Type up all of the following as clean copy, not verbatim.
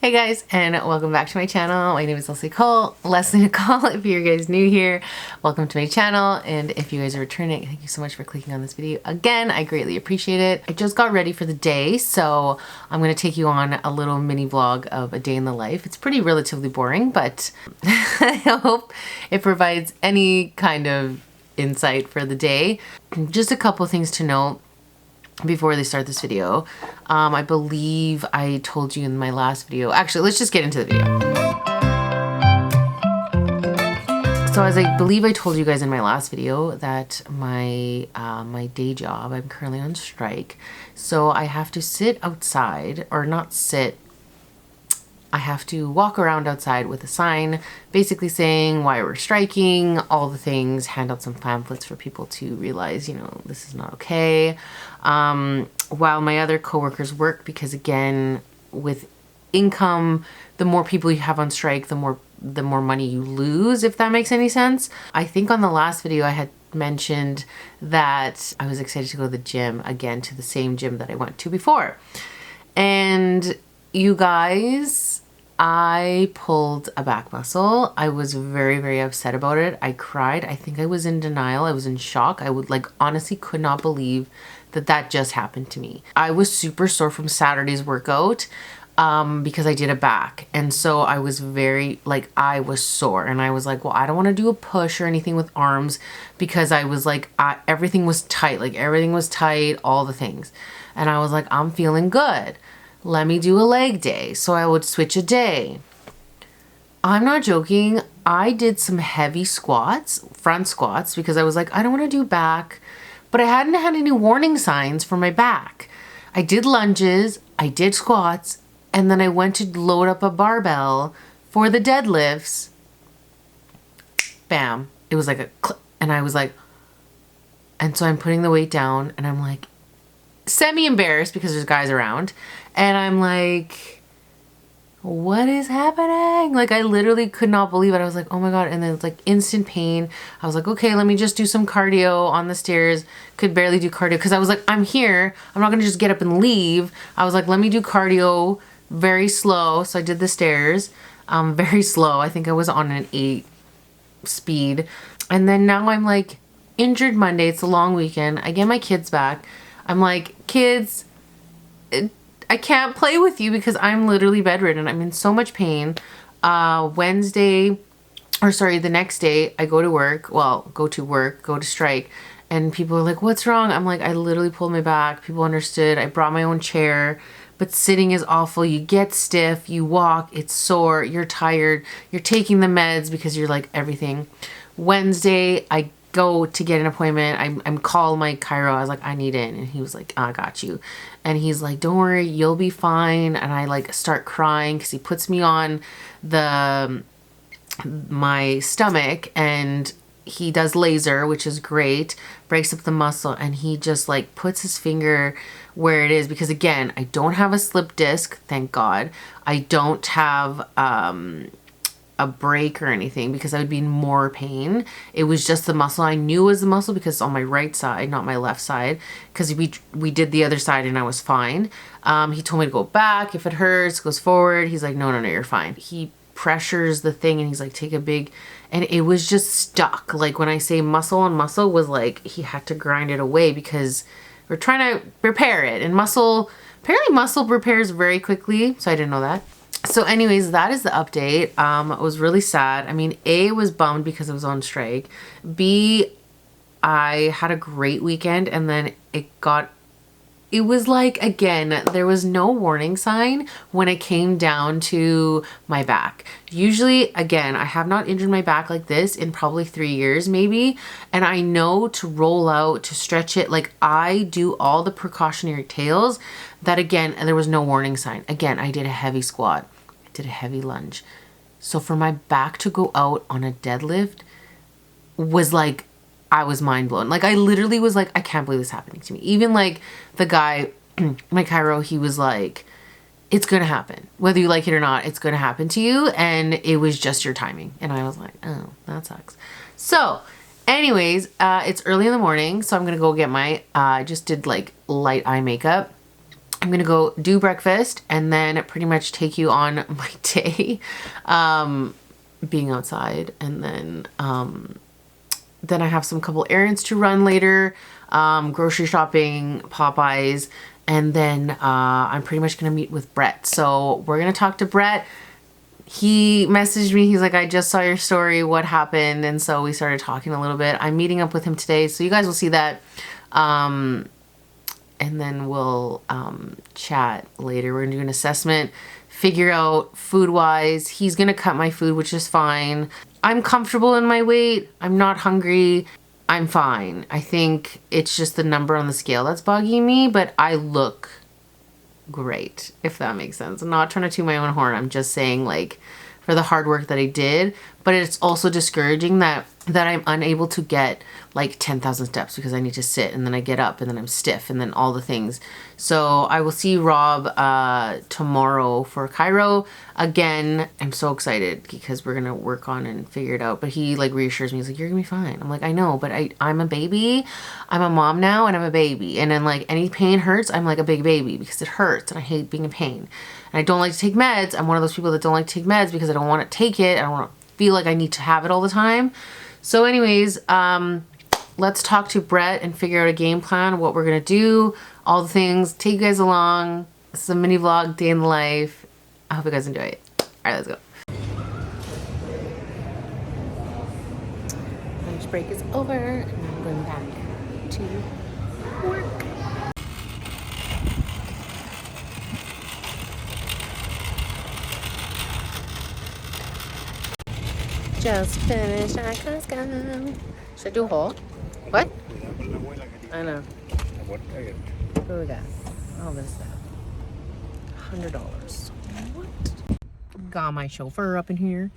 Hey guys, and welcome back to my channel. My name is Leslie Nicole. If you guys new here, welcome to my channel. And if you guys are returning, thank you so much for clicking on this video. Again, I greatly appreciate it. I just got ready for the day, so I'm gonna take you on a little mini vlog of a day in the life. It's pretty relatively boring, but I hope it provides any kind of insight for the day. Just a couple things to note before they start this video. I believe I told you in my last video. Actually, let's just get into the video. So as I believe I told you guys in my last video that my day job, I'm currently on strike. So I have to sit outside, or not sit, I have to walk around outside with a sign basically saying why we're striking, all the things, hand out some pamphlets for people to realize, you know, this is not okay. While my other coworkers work, because again, with income, the more people you have on strike, the more money you lose, if that makes any sense. I think on the last video I had mentioned that I was excited to go to the gym again, to the same gym that I went to before. And you guys, I pulled a back muscle. I was very, very upset about it. I cried. I think I was in denial. I was in shock. I would honestly could not believe that just happened to me. I was super sore from Saturday's workout because I did a back. And so I was very, I was sore. And I was like, well, I don't want to do a push or anything with arms because I was like, everything was tight. Everything was tight, all the things. And I was like, I'm feeling good. Let me do a leg day. So I would switch a day. I'm not joking. I did some heavy squats, front squats, because I was like, I don't want to do back, but I hadn't had any warning signs for my back. I did lunges, I did squats, and then I went to load up a barbell for the deadlifts. Bam. It was like a click, and I was like, and so I'm putting the weight down and I'm like, semi-embarrassed because there's guys around, and I'm like, what is happening? I literally could not believe it. I was like, oh my god. And then it's instant pain. I was like, okay, let me just do some cardio on the stairs. Could barely do cardio because I was like, I'm here, I'm not gonna just get up and leave. I was like, let me do cardio very slow. So I did the stairs very slow. I think I was on an 8 speed. And then now I'm like injured Monday. It's a long weekend. I get my kids back. I'm like, kids, I can't play with you because I'm literally bedridden. I'm in so much pain. The next day I go to strike, and people are like, what's wrong? I'm like, I literally pulled my back. People understood. I brought my own chair, but sitting is awful. You get stiff, you walk, it's sore, you're tired, you're taking the meds because you're like everything. Wednesday, I go to get an appointment. I'm call my chiro. I was like, I need in. And he was like, I got you. And he's like, don't worry, you'll be fine. And I start crying because he puts me on my stomach, and he does laser, which is great, breaks up the muscle, and he just puts his finger where it is, because again, I don't have a slip disc, thank God. I don't have a break or anything because I would be in more pain. It was just the muscle. I knew it was the muscle because it's on my right side, not my left side, because we did the other side and I was fine. He told me to go back if it hurts, goes forward. He's like, no, you're fine. He pressures the thing and he's like, take a big, and it was just stuck. When I say muscle on muscle was he had to grind it away because we're trying to repair it, and apparently muscle repairs very quickly. So I didn't know that. So anyways, that is the update. It was really sad. I mean, A, was bummed because I was on strike. B, I had a great weekend, and then it was again, there was no warning sign when it came down to my back. Usually, again, I have not injured my back like this in probably 3 years maybe. And I know to roll out, to stretch it. I do all the precautionary tails that, again, and there was no warning sign. Again, I did a heavy squat. I did a heavy lunge. So for my back to go out on a deadlift was I was mind blown. I literally was like, I can't believe this is happening to me. Even the guy, my chiro, he was like, it's gonna happen. Whether you like it or not, it's gonna happen to you. And it was just your timing. And I was like, oh, that sucks. So anyways, it's early in the morning. So I'm gonna go get I just did light eye makeup. I'm gonna go do breakfast and then pretty much take you on my day, being outside, and then I have some couple errands to run later, grocery shopping, Popeyes, and then I'm pretty much gonna meet with Brett. So we're gonna talk to Brett. He messaged me, he's like, I just saw your story, what happened? And so we started talking a little bit. I'm meeting up with him today, so you guys will see that. And then we'll chat later. We're gonna do an assessment, figure out food-wise. He's gonna cut my food, which is fine. I'm comfortable in my weight. I'm not hungry. I'm fine. I think it's just the number on the scale that's bugging me, but I look great, if that makes sense. I'm not trying to toot my own horn. I'm just saying, like, for the hard work that I did, but it's also discouraging that I'm unable to get like 10,000 steps because I need to sit, and then I get up and then I'm stiff, and then all the things. So I will see Rob tomorrow for Cairo. Again, I'm so excited because we're gonna work on and figure it out. But he like reassures me, he's like, you're gonna be fine. I'm like, I know, but I'm a baby. I'm a mom now and I'm a baby. And then like any pain hurts, I'm like a big baby because it hurts and I hate being in pain. And I don't like to take meds. I'm one of those people that don't like to take meds because I don't want to take it. I don't want to feel like I need to have it all the time. So anyways, let's talk to Brett and figure out a game plan, what we're going to do, all the things, take you guys along. It's a mini vlog, day in the life. I hope you guys enjoy it. All right, let's go. Lunch break is over and I'm going back to work. Just finished our Costco. Should I do a haul? What? I know. What do we got? Oh, this stuff. $100. What? Got my chauffeur up in here.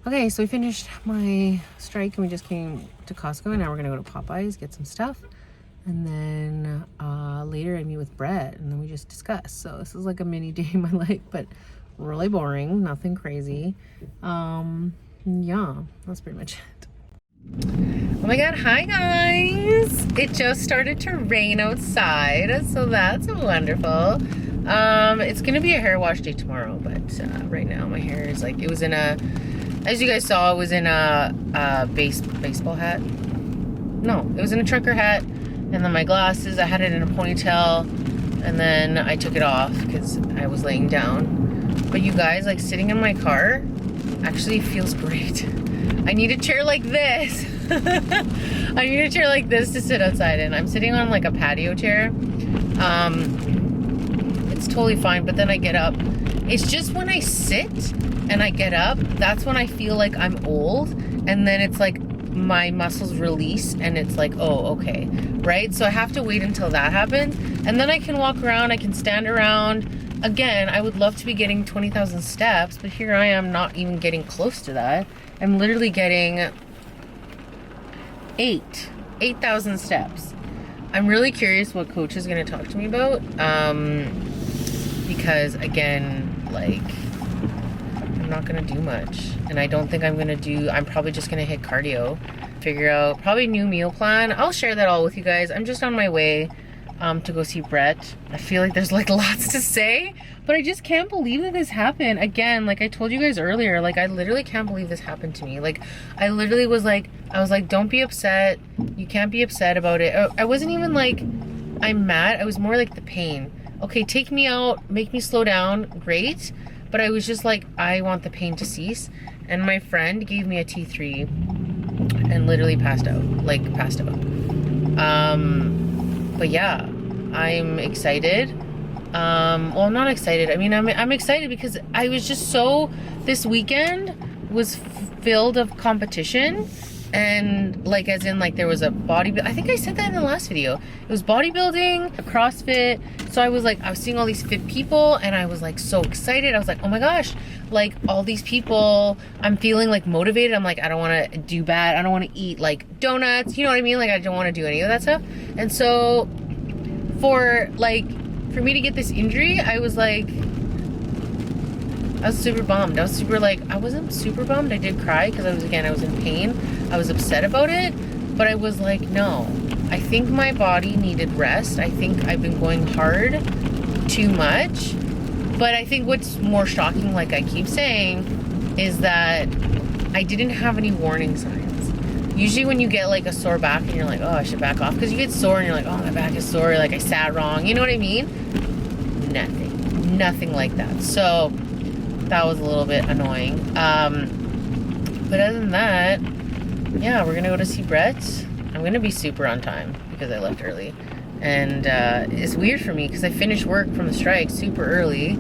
Okay, so we finished my strike and we just came to Costco, and now we're gonna go to Popeyes, get some stuff. And then later I meet with Brett and then we just discuss. So this is like a mini day in my life, but really boring, nothing crazy. Yeah, that's pretty much it. Oh my god, hi guys! It just started to rain outside, so that's wonderful. It's gonna be a hair wash day tomorrow, but right now my hair is like, it was in a, as you guys saw, it was in a baseball hat. No, it was in a trucker hat, and then my glasses, I had it in a ponytail, and then I took it off because I was laying down. But you guys, like sitting in my car actually feels great. I need a chair like this. I need a chair like this to sit outside in. I'm sitting on like a patio chair. It's totally fine, but then I get up. It's just when I sit and I get up, that's when I feel like I'm old, and then it's like my muscles release and it's like, oh, okay, right? So I have to wait until that happens, and then I can walk around, I can stand around. Again, I would love to be getting 20,000 steps, but here I am not even getting close to that. I'm literally getting 8,000 steps. I'm really curious what coach is going to talk to me about, because again, like, I'm not going to do much, and I don't think I'm going to do, I'm probably just going to hit cardio, figure out probably new meal plan. I'll share that all with you guys. I'm just on my way to go see Brett. I feel like there's like lots to say, but I just can't believe that this happened. Again, like I told you guys earlier, like I literally can't believe this happened to me. Like I literally was like, I was like, don't be upset. You can't be upset about it. I wasn't even like, I'm mad. I was more like the pain. Okay, take me out, make me slow down, great. But I was just like, I want the pain to cease. And my friend gave me a T3 and literally passed out, like passed out. But yeah, I'm excited. Well, I'm not excited. I mean, I'm excited because I was just so, this weekend was filled of competition, and like, as in like there was a I think I said that in the last video. It was bodybuilding, a CrossFit. So I was like, I was seeing all these fit people and I was like so excited. I was like, oh my gosh, like all these people, I'm feeling like motivated. I'm like, I don't want to do bad. I don't want to eat like donuts. You know what I mean? Like I don't want to do any of that stuff. And so for me to get this injury, I was like, I was super bummed. I was super like, I wasn't super bummed. I did cry because I was in pain. I was upset about it, but I was like, no, I think my body needed rest. I think I've been going hard too much. But I think what's more shocking, like I keep saying, is that I didn't have any warning signs. Usually when you get like a sore back and you're like, oh, I should back off, because you get sore and you're like, oh, my back is sore, like I sat wrong, you know what I mean? Nothing like that. So that was a little bit annoying. But other than that, yeah, we're gonna go to see Brett. I'm gonna be super on time because I left early. And it's weird for me because I finished work from the strike super early.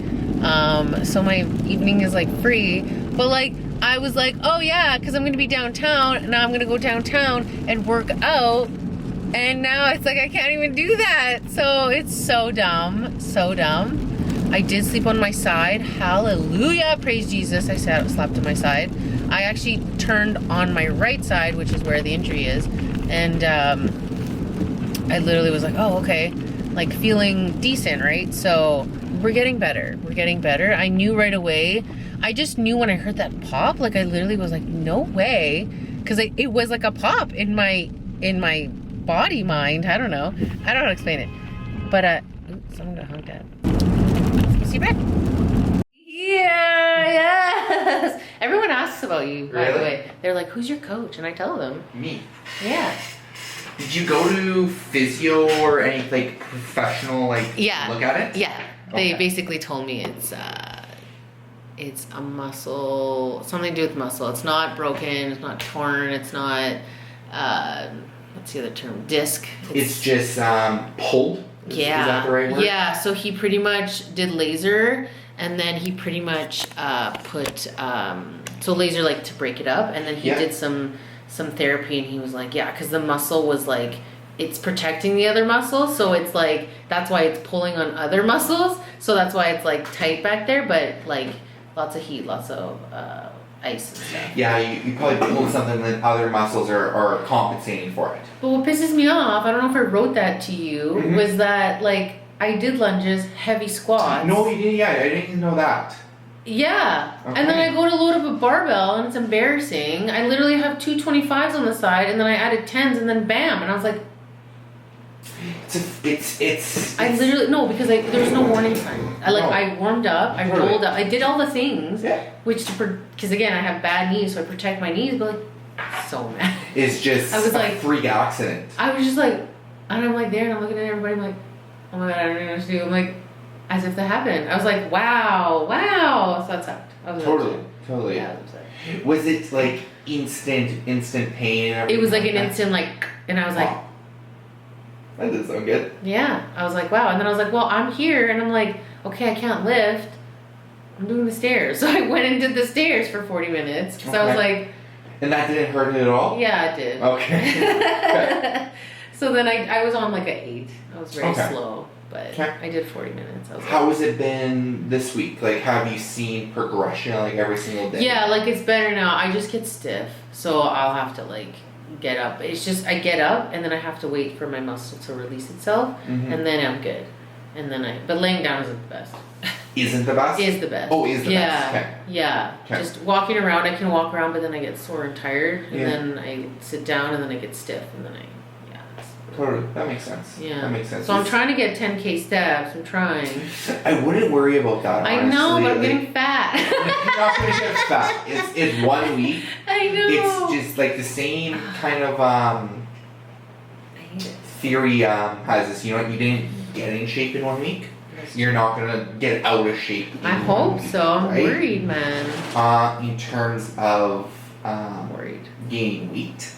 So my evening is like free, but like I was like, oh yeah, because I'm gonna be downtown, and now I'm gonna go downtown and work out, and now it's like I can't even do that. So it's so dumb, so dumb. I did sleep on my side. Hallelujah, praise Jesus. I slept on my side. I actually turned on my right side, which is where the injury is, and I literally was like, oh, okay, like feeling decent, right? So we're getting better. We're getting better. I knew right away. I just knew when I heard that pop, like I literally was like, no way. Because it was like a pop in my body mind. I don't know. I don't know how to explain it. But, someone got honked at. See Brett? Yeah, yes. Everyone asks about you, by the way. They're like, who's your coach? And I tell them. Me. Yeah. Did you go to physio or any like professional look at it? Yeah. They basically told me it's a muscle, something to do with muscle. It's not broken, it's not torn, it's not what's the other term? Disc. It's just pulled. Is that the right word? Yeah, so he pretty much did laser, and then he pretty much put so laser like to break it up, and then he did some therapy, and he was like, yeah, because the muscle was like, it's protecting the other muscles, so it's like, that's why it's pulling on other muscles, so that's why it's like tight back there, but like lots of heat, lots of ice and stuff. Yeah, you probably pulled something that other muscles are compensating for it. But what pisses me off, I don't know if I wrote that to you, was that like I did lunges, heavy squats. No, you didn't. Yeah, I didn't even know that. Yeah, okay. And then I go to load up a barbell, and it's embarrassing. I literally have 2 25s on the side, and then I added 10s, and then bam, and I was like, it's I literally, no, because there was no warning sign. I warmed up, I rolled up, I did all the things, because again, I have bad knees, so I protect my knees, but like, so mad. It's just I was a like, freak accident. I was just like, and I'm like there, and I'm looking at everybody, I'm like, oh my god, I don't know what to do. I'm like, as if that happened. I was like, wow. So that sucked. I was Totally. Yeah, I was upset. Was it like instant pain? It was like an instant and I was like, that doesn't sound good. Yeah, I was like, wow. And then I was like, well, I'm here, and I'm like, okay, I can't lift. I'm doing the stairs. So I went and did the stairs for 40 minutes. So I was like, and that didn't hurt it at all? Yeah, it did. Okay. So then I was on like an 8. I was very slow. But I did 40 minutes. How has it been this week? Like, have you seen progression like every single day? Yeah, like it's better now. I just get stiff, so I'll have to like get up. It's just I get up and then I have to wait for my muscle to release itself, and then I'm good. And then but laying down isn't the best. Isn't the best? Is the best. Oh, is the best. Okay. Yeah. Okay. Just walking around, I can walk around, but then I get sore and tired, and then I sit down, and then I get stiff, and then Totally. That makes sense. Yeah. That makes sense. So I'm trying to get 10K steps. I'm trying. I wouldn't worry about that, honestly. I know, but I'm getting fat. You're not going to get fat. It's 1 week. I know. It's just like the same kind of theory has this. You know what? You didn't get in shape in 1 week. You're not going to get out of shape in I hope week, so. I'm worried, man. In terms of worried. gaining weight.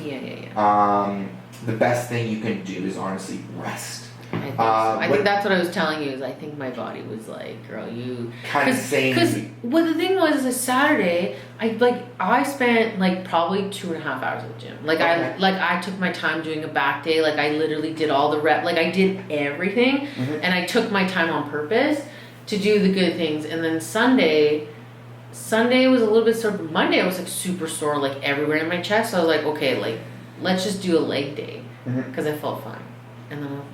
Yeah. The best thing you can do is honestly rest. I think, so. I think that's what I was telling you. Is I think my body was like, "Girl, you." Kind of saying. Because the thing was, is Saturday, I spent like probably 2.5 hours at the gym. I took my time doing a back day. Like I literally did all the rep. Like I did everything, and I took my time on purpose to do the good things. And then Sunday was a little bit sore. But Monday I was like super sore, like everywhere in my chest. So I was like, okay, like. Let's just do a leg day, because I felt fine. And then I was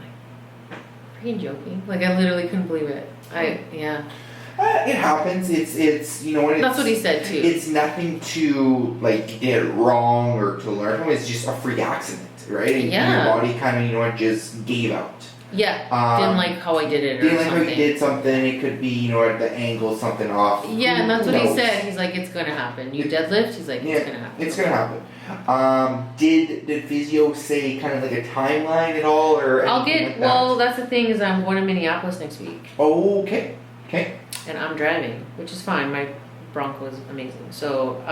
like, freaking joking. Like, I literally couldn't believe it. It happens. It's you know what? That's what he said, too. It's nothing to, like, get wrong or to learn from. It's just a freak accident, right? And your body kind of, just gave out. Yeah, didn't like how I did it or didn't like something. how you did something. It could be, you know, at the angle, something off. Yeah, and that's Who what he knows? said. He's like, it's gonna happen. You deadlift? He's like, it's gonna happen. It's gonna happen. Did physio say kind of like a timeline at all, or I'll anything get, like well, that's the thing is I'm going to Minneapolis next week. Oh, okay. Okay. And I'm driving, which is fine. My Bronco is amazing. So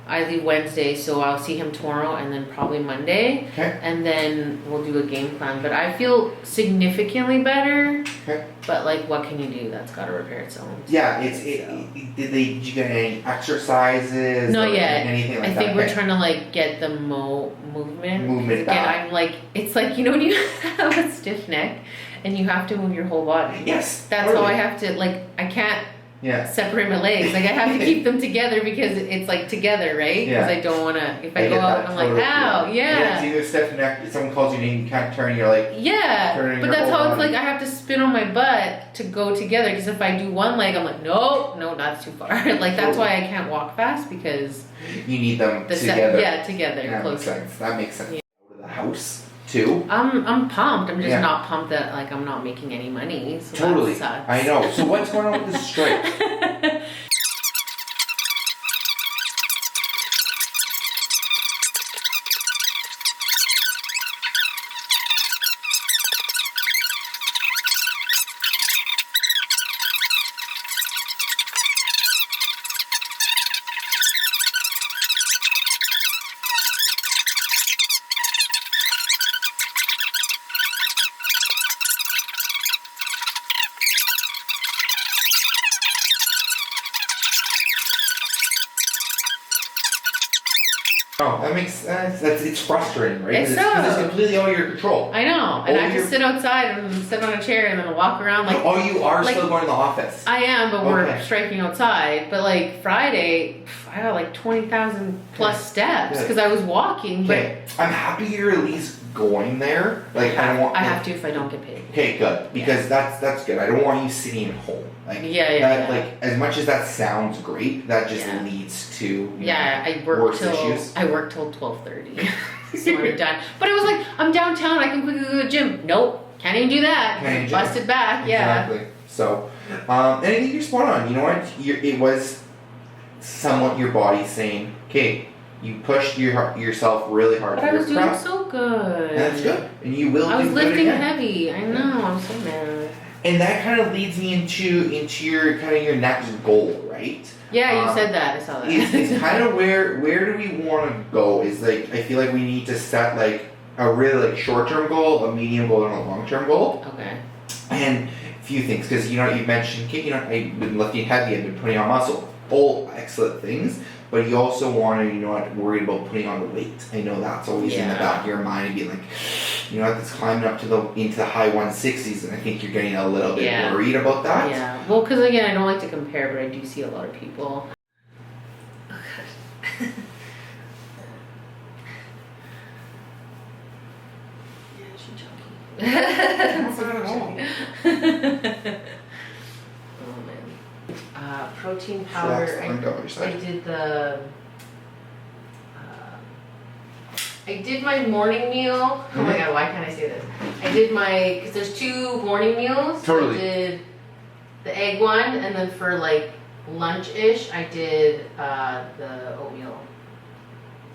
I leave Wednesday, so I'll see him tomorrow and then probably Monday. Okay. And then we'll do a game plan. But I feel significantly better. Okay. But like, what can you do? That's got to repair its own. Yeah, did you get any exercises? Not or yet. Anything like I that? think we're trying to like get the movement. Movement Again, back. I'm like, it's like, you know when you have a stiff neck and you have to move your whole body. Yes. That's totally. how I have to, like, I can't Yeah. separate my legs. Like I have to keep them together because it's like together, right? Because Yeah. I don't want to, if I get go out that and I'm totally. like, ow, Yeah, it's either stiff neck, someone calls you name, you can't turn, you're like, Yeah, turning but your that's whole how it's body. like I have to spin on my butt to go together because if I do one leg, I'm like, no, that's too far. Like that's why I can't walk fast because you need them the together. together, That makes closer. sense. That makes sense. Yeah. Go to the house too. I'm pumped. I'm just Yeah. not pumped that like I'm not making any money. So Totally. That sucks. I know. So what's going on with the strike? Oh, that makes sense. It's frustrating, right? It's Because it's so. completely out of your control. I know, and Oh, I have to you're- sit outside and sit on a chair and then walk around like. Oh, you are like- still going to the office. I am, but we're Okay. striking outside. But like Friday, I got like 20,000 plus steps Good. because I was walking. But Okay, I'm happy you're at least going there. Like I don't want. I have to if I don't get paid. Okay, good. Because that's good. I don't want you sitting at home. Like Yeah, that, yeah. like as much as that sounds great, that just Yeah. leads to you Yeah, know, I work worse till issues. 12:30, so I'm done. But it was like I'm downtown. I can quickly go to the gym. Nope, can't even do that. Can't even do Busted back. Yeah. Exactly. So, and I think you're spot on. You know what? It was somewhat your body saying, "Okay, you pushed yourself really hard But for I was your doing prep, so good. and that's good. And you will. I was do good lifting again. heavy. I know. I'm so mad. And that kind of leads me into your kind of your next goal, right? Yeah, you said that. I saw that. It's kind of where do we want to go? Is like I feel like we need to set like a really like short term goal, a medium goal, and a long term goal. Okay. And a few things because you know you mentioned you know I've been lifting heavy, I've been putting on muscle, all excellent things. But you also want to, you know, not worried about putting on the weight. I know that's always in the Yeah. back of your mind and being like, you know, it's climbing up to into the high 160s, and I think you're getting a little bit Yeah. worried about that. Yeah. Well, because again, I don't like to compare, but I do see a lot of people. Oh, God. Yeah, she's chunky. Oh man. Protein powder. Relax, let go of your I side. did the. I did my morning meal. Oh my god, why can't I say this? I did my, because there's two morning meals. Totally. I did the egg one, and then for like lunch-ish, I did the oatmeal.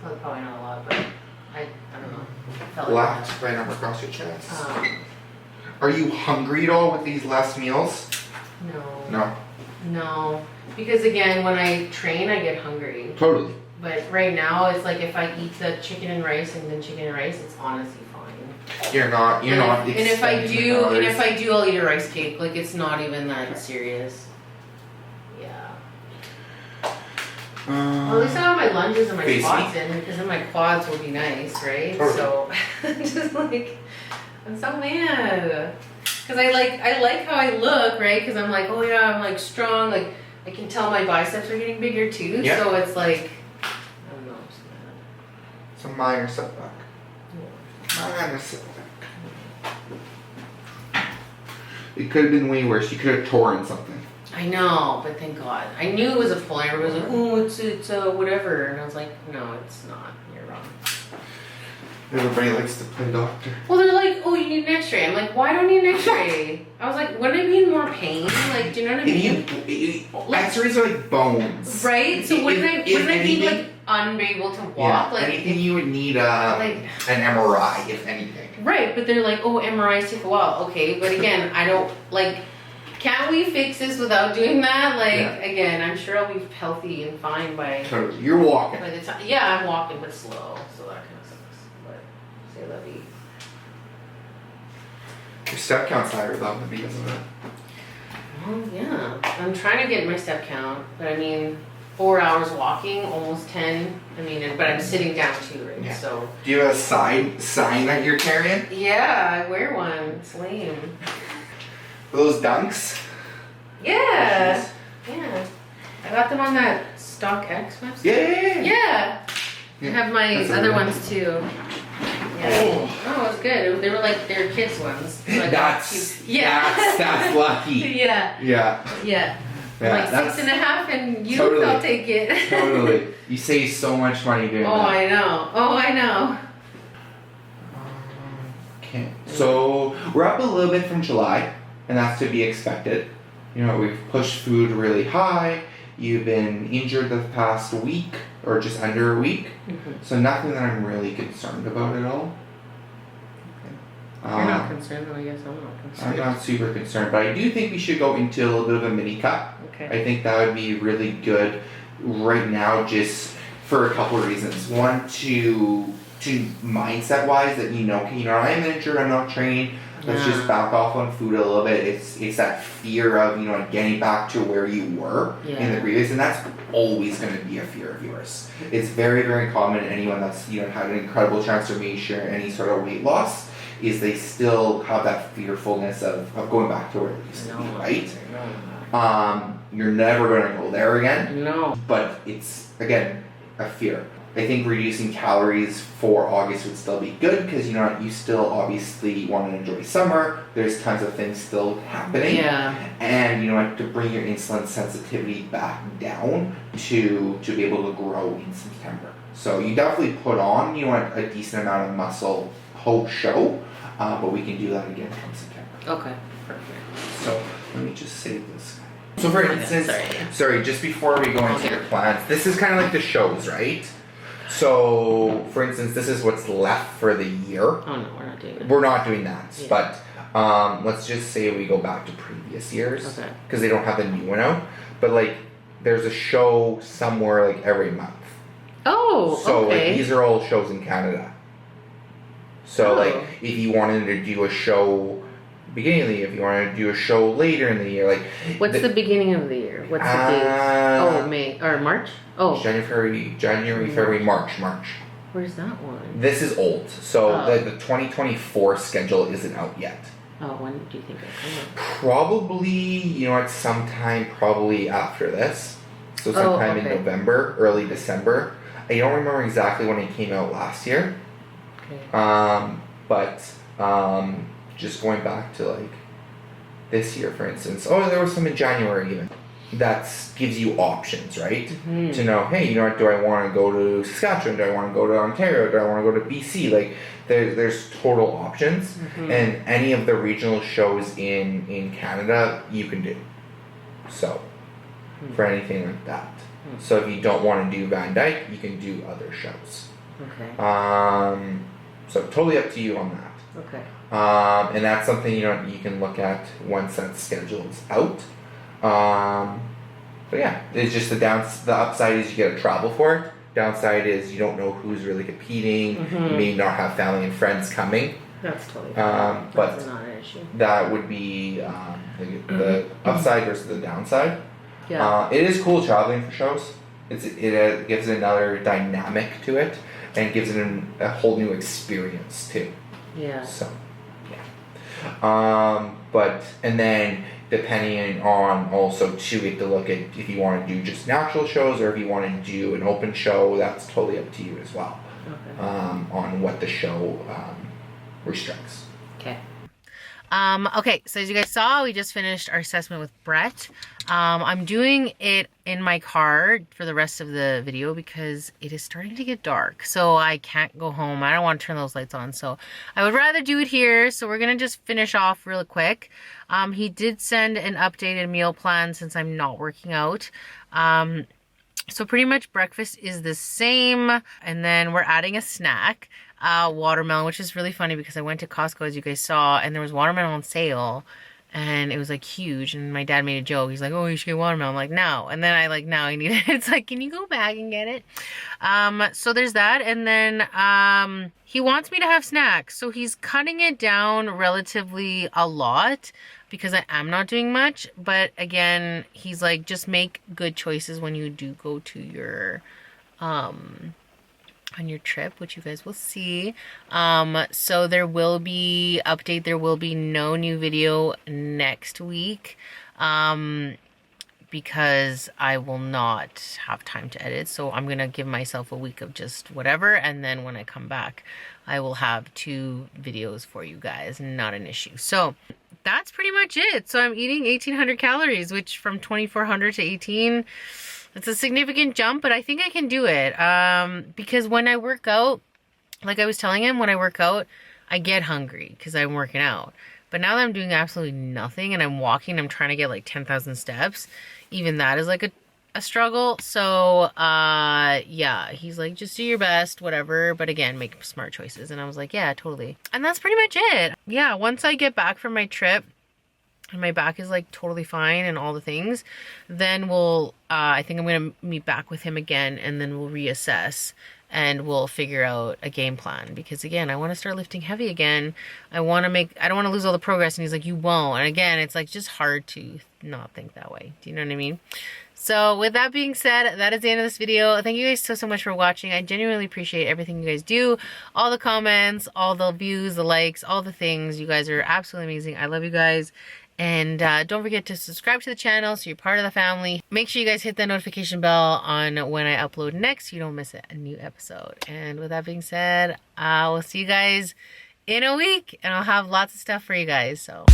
So that's probably not a lot, but I don't know. Felt like Left, right arm across your chest. that. Are you hungry at all with these last meals? No. No. Because again, when I train, I get hungry. Totally. But right now, it's like if I eat the chicken and rice and then chicken and rice, it's honestly fine. You're not. And if I expending do, calories. I'll eat a rice cake. Like it's not even that serious. Yeah. Well, at least I have my lunges and my Face squats in because then my quads will be nice, right? Totally. So just like I'm so mad because I like how I look, right? Because I'm like, oh yeah, I'm like strong. Like I can tell my biceps are getting bigger too. Yeah. So it's like I don't know. I'm just mad. It's a minor setback. Minor setback. It could have been way worse. You could have torn something. I know, but thank God. I knew it was a pull. Everybody was like, oh, it's whatever. And I was like, no, it's not. You're wrong. Everybody likes to play doctor. Well, they're like, oh, you need an x-ray. I'm like, why do I need an x-ray? I was like, wouldn't I be in more pain? Like, do you know what I mean? X-rays are like bones. Right? So wouldn't I be like unable to walk? Yeah, like anything you would need an MRI, if anything. Right, but they're like, oh, MRIs take a while. Okay, but again, I don't, like, can't we fix this without doing that? Like, again, I'm sure I'll be healthy and fine by... Totally. You're walking. By the time, yeah, I'm walking, but slow, so that kind of sucks. But, say la vie. Your step count's higher though, because of it. Well, yeah. I'm trying to get my step count, but I mean, 4 hours walking, almost 10. I mean, but I'm sitting down too, right? Yeah. So. Do you have a sign that you're carrying? Yeah, I wear one. It's lame. Those dunks? Yeah. Yeah. I got them on that StockX website. Yeah. I have my other ones too. Yeah. Oh, it was good. They were like their kids ones. So that's lucky. Yeah. Yeah, like 6.5 and you, totally. I'll take it. Totally. You save so much money doing that. Oh, I know. Okay. So we're up a little bit from July, and that's to be expected. You know, we've pushed food really high. You've been injured the past week, or just under a week. Mm-hmm. So nothing that I'm really concerned about at all. Okay. You're not concerned, though. I guess I'm not concerned. I'm not super concerned, but I do think we should go into a little bit of a mini cut. Okay. I think that would be really good right now, just for a couple of reasons. One, to mindset wise, that I'm injured, I'm not trained. Let's just back off on food a little bit. It's that fear of getting back to where you were in the previous, and that's always going to be a fear of yours. It's very, very common. Anyone that's had an incredible transformation, any sort of weight loss, is they still have that fearfulness of going back to where it used to be, right? You're never going to go there again. No. But it's again a fear. I think reducing calories for August would still be good because you still obviously want to enjoy summer. There's tons of things still happening. Yeah. And to bring your insulin sensitivity back down to be able to grow in September. So you definitely put on a decent amount of muscle post show, but we can do that again come September. Okay. Perfect. So let me just save this. So for instance, sorry, just before we go into your plans, this is kind of like the shows, right? So, for instance, this is what's left for the year. Oh no, we're not doing that. We're not doing that, but let's just say we go back to previous years, because they don't have the new one out. But there's a show somewhere every month. Oh, so okay. These are all shows in Canada. So if you wanted to do a show beginning of the year, if you wanted to do a show later in the year, what's the beginning of the year? What's the date? May or March? January, February, March. Where's that one? This is old. So the 2024 schedule isn't out yet. Oh, when do you think it'll come out? Probably, sometime probably after this. So sometime in November, early December. I don't remember exactly when it came out last year. Okay. But just going back to this year, for instance. Oh, there was some in January even. That gives you options, right? Mm-hmm. To know, hey, do I want to go to Saskatchewan? Do I want to go to Ontario? Do I want to go to BC? There's total options, and any of the regional shows in Canada you can do. So, for anything like that. So if you don't want to do Van Dyke, you can do other shows. Okay. So totally up to you on that. Okay. And that's something you can look at once that schedule's out. But yeah, it's just the upside is you get to travel for it. Downside is you don't know who's really competing. You may not have family and friends coming. That's totally fine. But that's not an issue. That would be the upside versus the downside. Yeah. It is cool traveling for shows. It gives another dynamic to it, and gives it a whole new experience too. Yeah. So, yeah. And then depending on also too, you get to look at if you want to do just natural shows or if you want to do an open show. That's totally up to you as well. Okay. On what the show restricts. Okay. Okay, so as you guys saw, we just finished our assessment with Brett. I'm doing it in my car for the rest of the video because it is starting to get dark. So I can't go home. I don't want to turn those lights on. So I would rather do it here. So we're going to just finish off real quick. He did send an updated meal plan since I'm not working out. So pretty much breakfast is the same. And then we're adding a snack. Watermelon, which is really funny because I went to Costco, as you guys saw, and there was watermelon on sale, and it was like huge, and my dad made a joke. He's like, oh, you should get watermelon. I'm like, no. And then now I need it. It's like, can you go back and get it? So there's that. And then he wants me to have snacks, so he's cutting it down relatively a lot because I am not doing much. But again, he's like, just make good choices when you do go to your on your trip, which you guys will see. So there will be update. There will be no new video next week because I will not have time to edit. So I'm gonna give myself a week of just whatever, and then when I come back, I will have 2 videos for you guys. Not an issue. So that's pretty much it. So I'm eating 1,800 calories, which from 2,400 to 18. It's a significant jump, but I think I can do it. Because when I work out, like I was telling him, when I work out, I get hungry because I'm working out. But now that I'm doing absolutely nothing and I'm walking, I'm trying to get like 10,000 steps. Even that is like a struggle. So, yeah, he's like, just do your best, whatever. But again, make smart choices. And I was like, yeah, totally. And that's pretty much it. Yeah, once I get back from my trip, and my back is like totally fine and all the things, then we'll, I think I'm going to meet back with him again, and then we'll reassess and we'll figure out a game plan. Because again, I want to start lifting heavy again. I don't want to lose all the progress. And he's like, you won't. And again, it's like just hard to not think that way. Do you know what I mean? So with that being said, that is the end of this video. Thank you guys so much for watching. I genuinely appreciate everything you guys do. All the comments, all the views, the likes, all the things. You guys are absolutely amazing. I love you guys. And don't forget to subscribe to the channel so you're part of the family. Make sure you guys hit that notification bell on when I upload next so you don't miss a new episode. And with that being said, I will see you guys in a week. And I'll have lots of stuff for you guys. So.